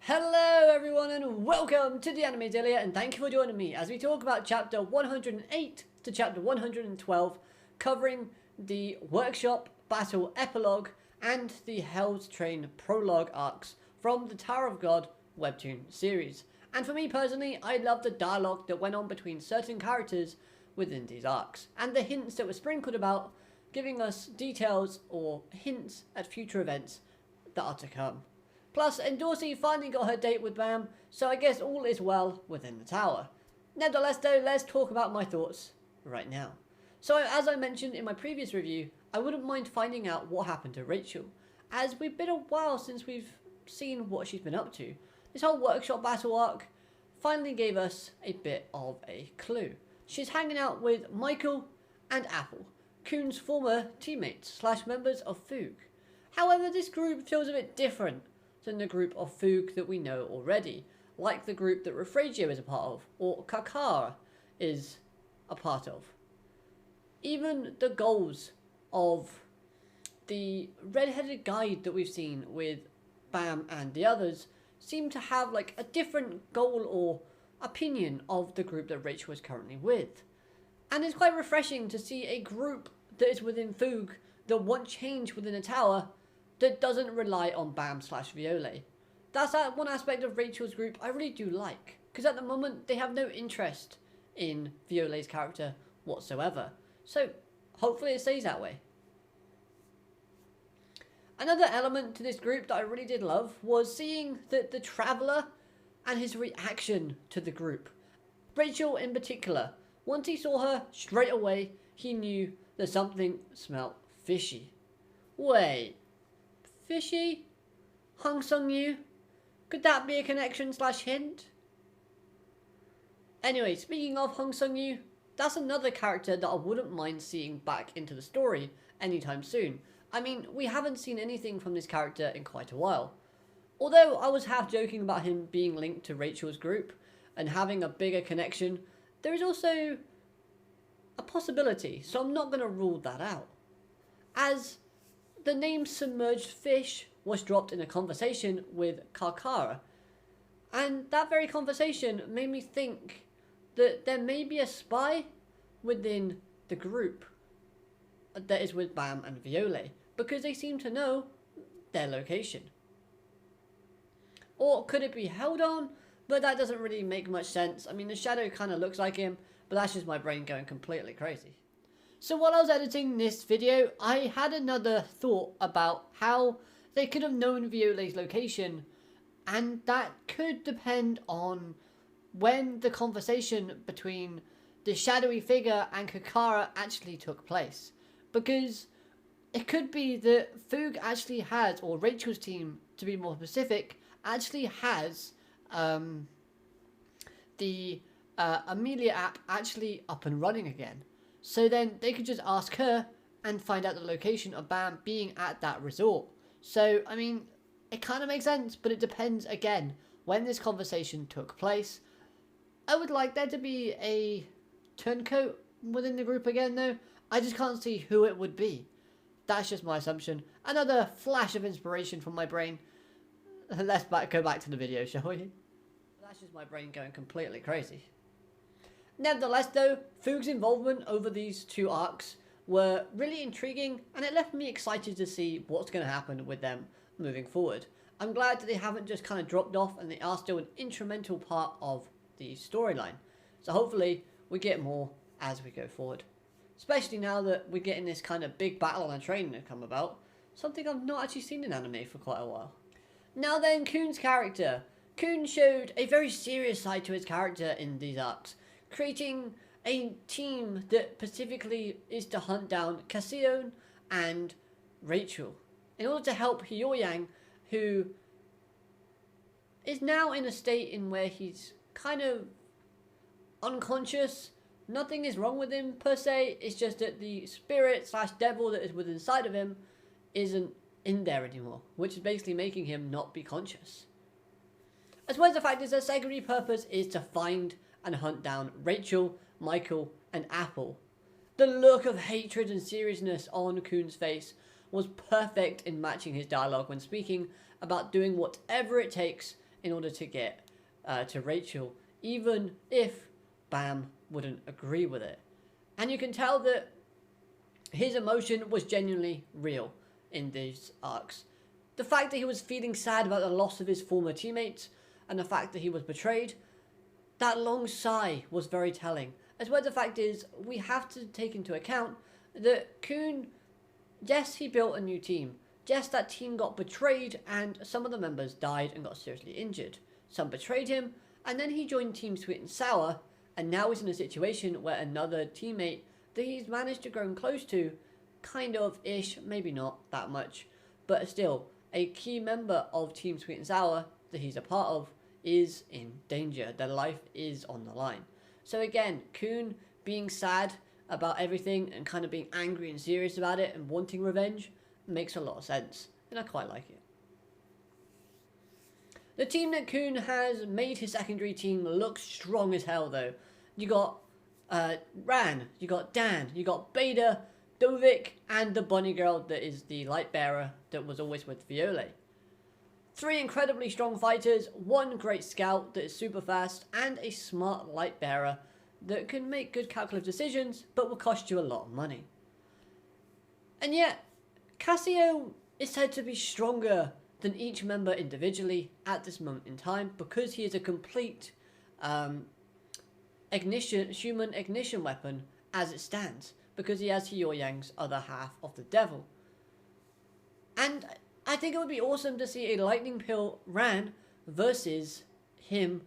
Hello everyone and welcome to the Anime Daily, and thank you for joining me as we talk about chapter 108 to chapter 112, covering the workshop battle epilogue and the Hell's Train prologue arcs from the Tower of God webtoon series. And for me personally, I love the dialogue that went on between certain characters within these arcs, and the hints that were sprinkled about, giving us details or hints at future events that are to come. Plus, Endorsi finally got her date with Bam, so I guess all is well within the tower. Nevertheless though, let's talk about my thoughts right now. So as I mentioned in my previous review, I wouldn't mind finding out what happened to Rachel, as we've been a while since we've seen what she's been up to. This whole workshop battle arc finally gave us a bit of a clue. She's hanging out with Michael and Apple, Kuhn's former teammates slash members of Foog. However, this group feels a bit different than the group of Foog that we know already, like the group that Refragio is a part of, or Kakara is a part of. Even the goals of the red-headed guide that we've seen with Bam and the others seem to have like a different goal or opinion of the group that Rachel is currently with. And it's quite refreshing to see a group that is within Foog that want change within a tower that doesn't rely on Bam slash Viole. That's that one aspect of Rachel's group I really do like, because at the moment they have no interest in Viole's character whatsoever. So hopefully it stays that way. Another element to this group that I really did love was seeing the Traveller and his reaction to the group. Rachel in particular, once he saw her, straight away he knew that something smelt fishy. Wait, fishy? Hong Sung-yu? Could that be a connection slash hint? Anyway, speaking of Hong Sung-yu, that's another character that I wouldn't mind seeing back into the story anytime soon. I mean, we haven't seen anything from this character in quite a while. Although I was half joking about him being linked to Rachel's group and having a bigger connection, there is also a possibility, so I'm not going to rule that out. As the name Submerged Fish was dropped in a conversation with Kakara, and that very conversation made me think that there may be a spy within the group that is with Bam and Viole, because they seem to know their location. Or could it be Held On? But that doesn't really make much sense. I mean, the shadow kind of looks like him, but that's just my brain going completely crazy. So while I was editing this video, I had another thought about how they could have known Viole's location, and that could depend on when the conversation between the shadowy figure and Kakara actually took place. Because it could be that Foog actually has, or Rachel's team to be more specific, actually has the Amelia app actually up and running again. So then they could just ask her and find out the location of Bam being at that resort. So, I mean, it kind of makes sense, but it depends, again, when this conversation took place. I would like there to be a turncoat within the group again, though. I just can't see who it would be. That's just my assumption. Another flash of inspiration from my brain. Let's go back to the video, shall we? That's just my brain going completely crazy. Nevertheless though, Foog's involvement over these two arcs were really intriguing, and it left me excited to see what's going to happen with them moving forward. I'm glad that they haven't just kind of dropped off and they are still an instrumental part of the storyline. So hopefully we get more as we go forward. Especially now that we're getting this kind of big battle on a train to come about. Something I've not actually seen in anime for quite a while. Now then, Kuhn's character. Kuhn showed a very serious side to his character in these arcs, creating a team that specifically is to hunt down Cassione and Rachel in order to help Hyoyang, who is now in a state in where he's kind of unconscious. Nothing is wrong with him per se, it's just that the spirit slash devil that is within inside of him isn't in there anymore, which is basically making him not be conscious. As well as the fact is their secondary purpose is to find and hunt down Rachel, Michael, and Apple. The look of hatred and seriousness on Kuhn's face was perfect in matching his dialogue when speaking about doing whatever it takes in order to get to Rachel, even if Bam wouldn't agree with it. And you can tell that his emotion was genuinely real in these arcs. The fact that he was feeling sad about the loss of his former teammates and the fact that he was betrayed, that long sigh was very telling. As well, the fact is, we have to take into account that Khun, yes, he built a new team. Yes, that team got betrayed and some of the members died and got seriously injured. Some betrayed him, and then he joined Team Sweet and Sour, and now he's in a situation where another teammate that he's managed to grow close to, kind of ish, maybe not that much, but still, a key member of Team Sweet and Sour that he's a part of is in danger. Their life is on the line. So again, Khun being sad about everything and kind of being angry and serious about it and wanting revenge makes a lot of sense, and I quite like it. The team that Khun has made his secondary team look strong as hell though. You got Ran, you got Dan, you got Beta, Dovik, and the bunny girl that is the light bearer that was always with Viole. 3 incredibly strong fighters, 1 great scout that is super fast, and a smart light bearer that can make good calculative decisions but will cost you a lot of money. And yet, Cassio is said to be stronger than each member individually at this moment in time because he is a complete human ignition weapon as it stands, because he has Hyoyang's other half of the devil. And I think it would be awesome to see a lightning pill Ran versus him,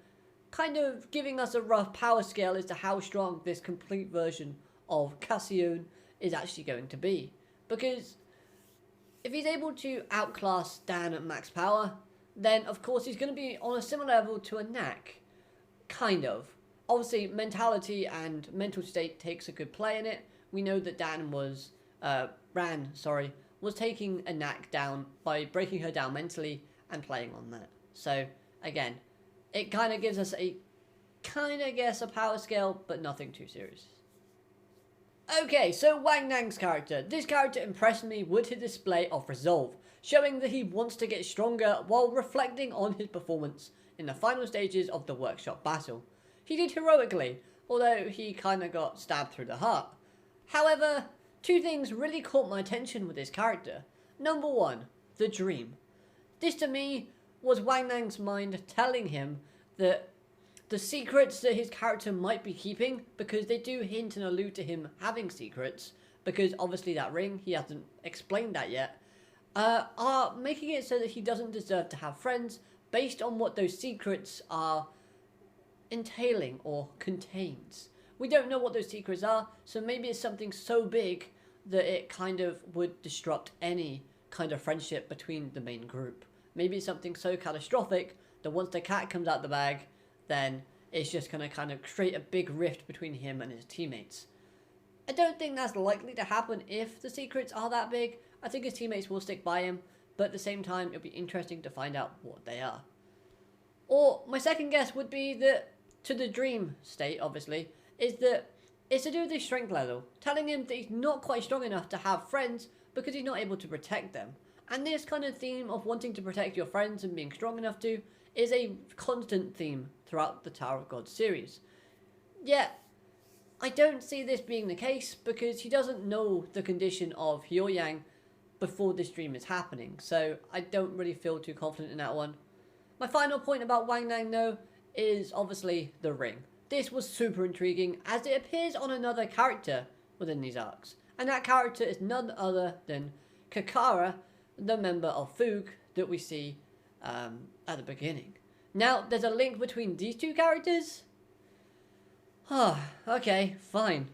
kind of giving us a rough power scale as to how strong this complete version of Cassio is actually going to be. Because if he's able to outclass Dan at max power, then of course he's going to be on a similar level to a Knack. Kind of. Obviously, mentality and mental state takes a good play in it. We know that Dan was, was taking a Knack down by breaking her down mentally and playing on that. So, again, it kind of gives us a power scale, but nothing too serious. Okay, so Wang Nang's character. This character impressed me with his display of resolve, showing that he wants to get stronger while reflecting on his performance in the final stages of the workshop battle. He did heroically, although he kind of got stabbed through the heart. However, 2 things really caught my attention with his character. Number 1, the dream. This to me was Wang Nang's mind telling him that the secrets that his character might be keeping, because they do hint and allude to him having secrets, because obviously that ring, he hasn't explained that yet, are making it so that he doesn't deserve to have friends based on what those secrets are entailing or contains. We don't know what those secrets are, so maybe it's something so big that it kind of would disrupt any kind of friendship between the main group. Maybe it's something so catastrophic that once the cat comes out the bag, then it's just going to kind of create a big rift between him and his teammates. I don't think that's likely to happen if the secrets are that big. I think his teammates will stick by him, but at the same time, it'll be interesting to find out what they are. Or my second guess would be that, to the dream state, obviously, is that it's to do with his strength level, telling him that he's not quite strong enough to have friends because he's not able to protect them. And this kind of theme of wanting to protect your friends and being strong enough to is a constant theme throughout the Tower of God series. Yet, I don't see this being the case because he doesn't know the condition of Hyoyang before this dream is happening, so I don't really feel too confident in that one. My final point about Wang Nang though is obviously the ring. This was super intriguing as it appears on another character within these arcs, and that character is none other than Kakara, the member of Foog that we see at the beginning. Now, there's a link between these 2 characters? Okay, fine.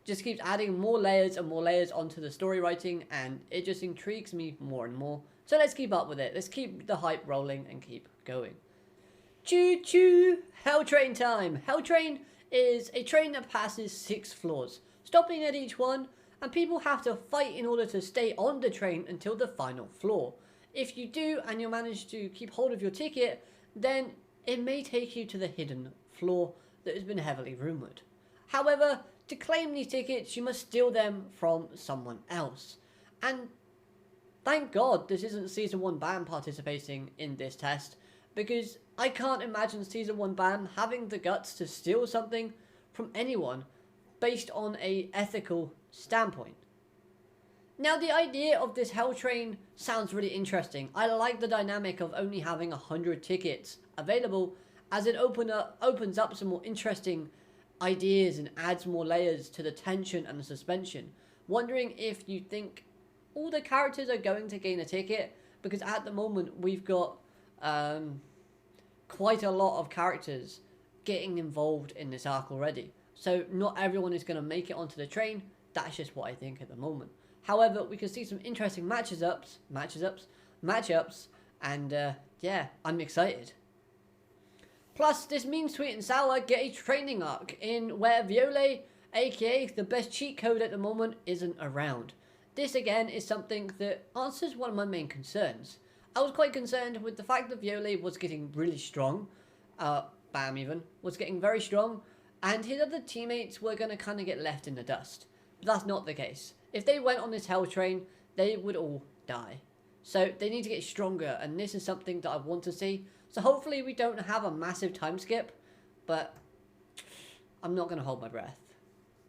Just keeps adding more layers and more layers onto the story writing, and it just intrigues me more and more. So let's keep up with it. Let's keep the hype rolling and keep going. Choo choo! Hell Train time! Hell Train is a train that passes 6 floors, stopping at each one, and people have to fight in order to stay on the train until the final floor. If you do and you manage to keep hold of your ticket, then it may take you to the hidden floor that has been heavily rumoured. However, to claim these tickets, you must steal them from someone else. And thank God this isn't Season 1 Bam participating in this test, because I can't imagine Season 1 Bam having the guts to steal something from anyone based on a ethical standpoint. Now, the idea of this Hell Train sounds really interesting. I like the dynamic of only having 100 tickets available, as it opens up some more interesting ideas and adds more layers to the tension and the suspension. Wondering if you think all the characters are going to gain a ticket, because at the moment we've got quite a lot of characters getting involved in this arc already. So not everyone is going to make it onto the train. That's just what I think at the moment. However, we can see some interesting matchups, and yeah, I'm excited. Plus, this means Sweet and Sour get a training arc in where Viole, aka the best cheat code at the moment, isn't around. This again is something that answers one of my main concerns. I was quite concerned with the fact that Viole was getting really strong, Bam even, was getting very strong, and his other teammates were going to kind of get left in the dust. But that's not the case. If they went on this Hell Train, they would all die. So they need to get stronger, and this is something that I want to see. So hopefully we don't have a massive time skip, but I'm not going to hold my breath.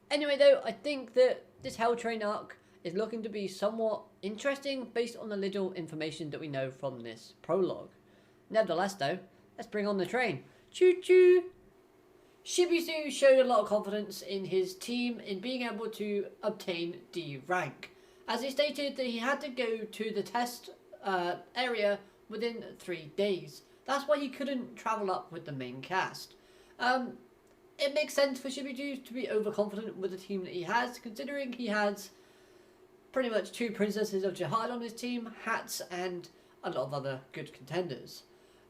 Anyway though, I think that this Hell Train arc is looking to be somewhat interesting based on the little information that we know from this prologue. Nevertheless though, let's bring on the train. Choo choo! Shibisu showed a lot of confidence in his team in being able to obtain D rank, as he stated that he had to go to the test area within 3 days. That's why he couldn't travel up with the main cast. It makes sense for Shibisu to be overconfident with the team that he has, considering he has pretty much 2 Princesses of Jihad on his team, Hats, and a lot of other good contenders.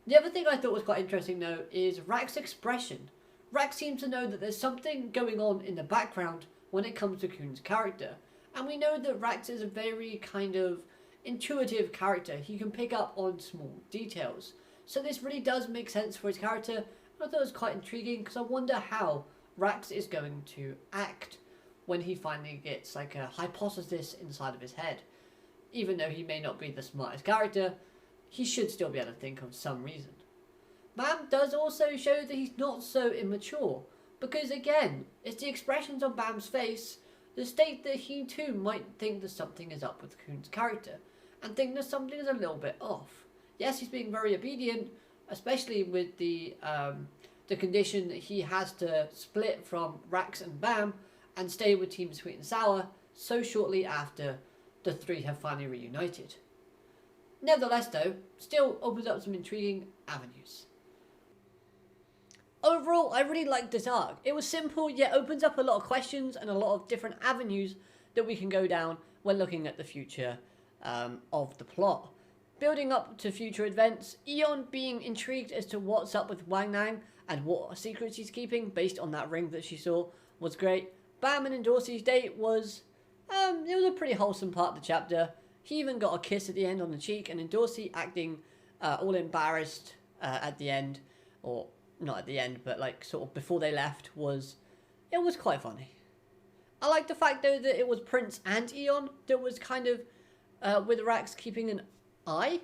The other thing I thought was quite interesting though is Rax's expression. Rax seems to know that there's something going on in the background when it comes to Khun's character. And we know that Rax is a very kind of intuitive character. He can pick up on small details. So this really does make sense for his character. And I thought it was quite intriguing because I wonder how Rax is going to act when he finally gets like a hypothesis inside of his head. Even though he may not be the smartest character, he should still be able to think of some reason. Bam does also show that he's not so immature, because again, it's the expressions on Bam's face that state that he too might think that something is up with Khun's character, and think that something is a little bit off. Yes, he's being very obedient, especially with the condition that he has to split from Rax and Bam and stay with Team Sweet and Sour so shortly after the 3 have finally reunited. Nevertheless though, still opens up some intriguing avenues. Overall, I really liked this arc. It was simple, yet opens up a lot of questions and a lot of different avenues that we can go down when looking at the future of the plot. Building up to future events, Eon being intrigued as to what's up with Wang Nang and what secrets he's keeping based on that ring that she saw was great. Bam and Endorsi's date was, it was a pretty wholesome part of the chapter. He even got a kiss at the end on the cheek, and Endorsi acting all embarrassed at the end, or not at the end, but like sort of before they left, it was quite funny. I like the fact though that it was Prince and Eon that was kind of with Rax keeping an eye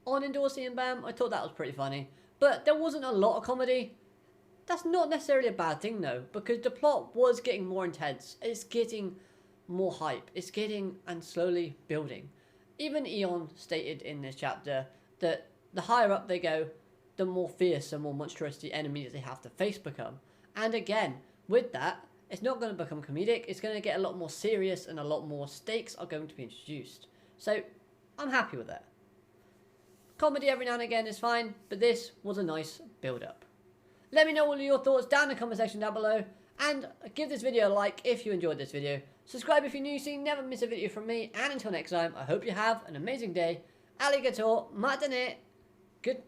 on Endorsi and Bam. I thought that was pretty funny, but there wasn't a lot of comedy. That's not necessarily a bad thing though, because the plot was getting more intense. It's getting more hype. It's getting and slowly building. Even Eon stated in this chapter that the higher up they go, the more fierce and more monstrous the enemies they have to face become. And again, with that, it's not going to become comedic. It's going to get a lot more serious, and a lot more stakes are going to be introduced. So I'm happy with that. Comedy every now and again is fine, but this was a nice build-up. Let me know all of your thoughts down in the comment section down below, and give this video a like if you enjoyed this video. Subscribe if you're new so you never miss a video from me, and until next time, I hope you have an amazing day. Alligator, matane, goodbye.